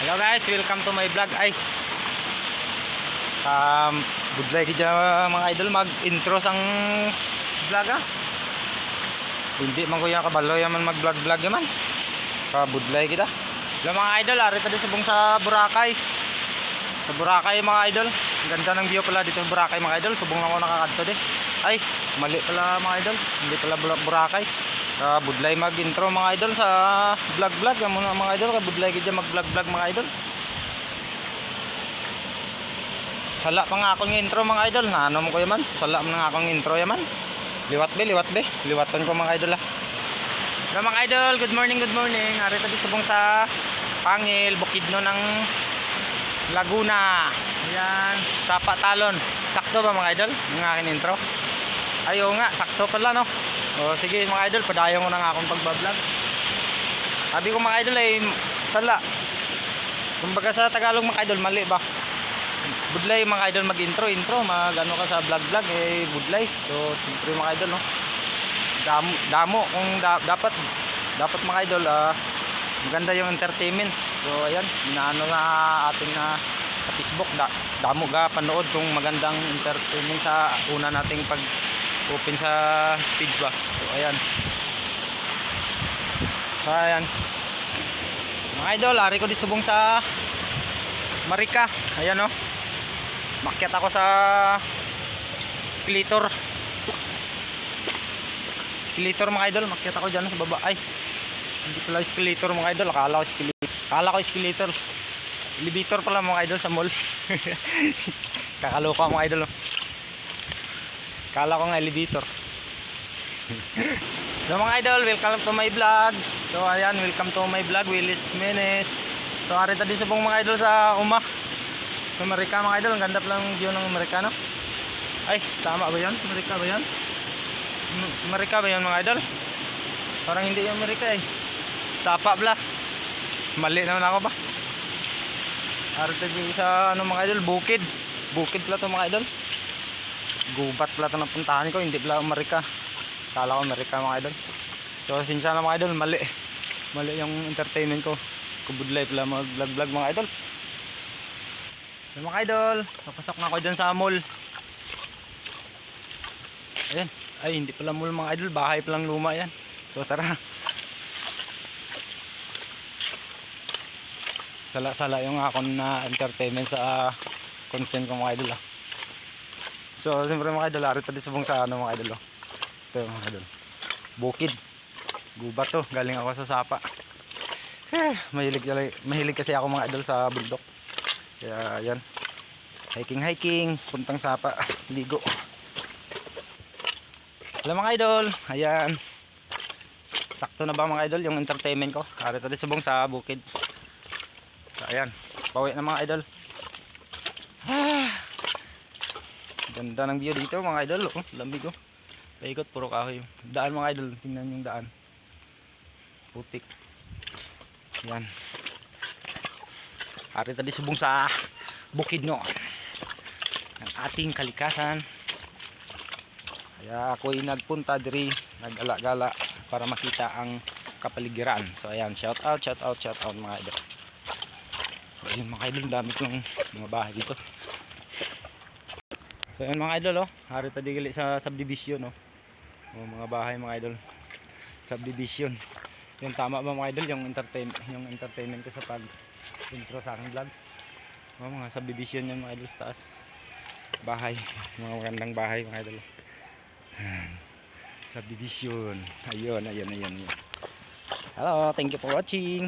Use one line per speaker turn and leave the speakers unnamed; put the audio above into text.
Hello guys, welcome to my vlog. Ay, budlay kita mga idol mag-intro sang vlog ah. Hindi man kuya kabalo yaman mag-vlog yaman. Budlay kita. Hello mga idol, ari tadi subong sa Boracay. Sa Boracay mga idol. Ang ganda ng view pala dito sa Boracay mga idol. Subong lang ako nakakadto di. Ay, mali pala mga idol. Hindi pala Boracay. Budlay mag-intro mga idol sa vlog mga idol. Budlay kita mag-vlog mga idol. Sala pa nga akong intro mga idol. Ano mo ko yaman? Sala pa nga akong intro yaman. Liwat be. Liwatan ko mga idol ah. Hello mga idol, good morning. Ari tadi subong sa Pangil, Bukidnon ng Laguna. Ayan, Sapa Talon. Sakto ba mga idol? Ang aking intro. Ayaw nga, sakto pala no. O sige mga idol, padayon ko na nga akong pagbablog. Sabi ko mga idol ay sala. Kumbaga sa Tagalog mga idol, mali ba? Budlay mga idol mag-intro, mag-ano ka sa vlog eh budlay. So siyempre mga idol no. Damo kung dapat mga idol maganda yung entertainment. So ayan, inaano na ating sa Facebook, damo ga panood kung magandang entertainment sa una nating pag open sa page ba. So ayan. Mga idol, ari ko di subong sa Marika. Ayan no. Makyat ako sa escalator mga idol. Makyat ako dyan sa baba. Ay, hindi pala escalator mga idol. Akala ko escalator. Elevator pala mga idol sa mall. Kakaloka mga idol. Akala ko nga elevator. So mga idol, welcome to my vlog. So ayan, welcome to my vlog, Willis Menes. So ari tadi subong mga idol sa sa Amerika mga idol. Ang ganda pala ng view ng Amerika no. Ay, tama ba yan? Amerika ba yan? Amerika ba yan mga idol? Parang hindi yung Amerika eh. Sapa pala. Mali naman ako ba? Ari tadi sa ano mga idol, Bukid pala to mga idol. Gubat pala ito na puntahan ko, hindi pala Amerika. Kala ko Amerika mga idol. So sinsya na mga idol, mali yung entertainment ko. Kubudlay pala mag-vlog mga idol. So mga idol, papasok na ako dyan sa mall. Ayan, ay hindi pala mall mga idol, bahay palang luma yan. So tara. Sala yung akong na entertainment sa content ko mga idol ah. So siyempre mga idol, ari tadi subong sa ano mga idol oh. Ito mga idol, Bukid, gubat to, galing ako sa Sapa. Mahilig kasi ako mga idol sa bundok. Kaya yan, hiking, puntang Sapa, ligo. Hello mga idol, ayan. Sakto na ba mga idol yung entertainment ko? Ari tadi subong sa Bukid. So ayan, pauwi na mga idol. Ganda ng view dito mga idol oh. Lamig oh. Paikot puro kahoy. Daan mga idol, tingnan yung daan. Putik. Yan. Ari tadi subong sa Bukidnon ng ating kalikasan. Kaya ako'y nagpunta diri, nag-ala-gala para makita ang kapaligiran. So ayan, shout out mga idol. Ayun mga idol, dami kong mga bahay dito. So yun mga idol oh, hari tadi gali sa subdivision oh. Oh, mga bahay mga idol. Subdivision. Yung tama ba mga idol yung entertainment ko sa pag intro sa aking vlog. Oh, mga subdivision yan mga idol sa taas. Bahay, mga magandang bahay mga idol. Subdivision. Ayun. Hello, thank you for watching.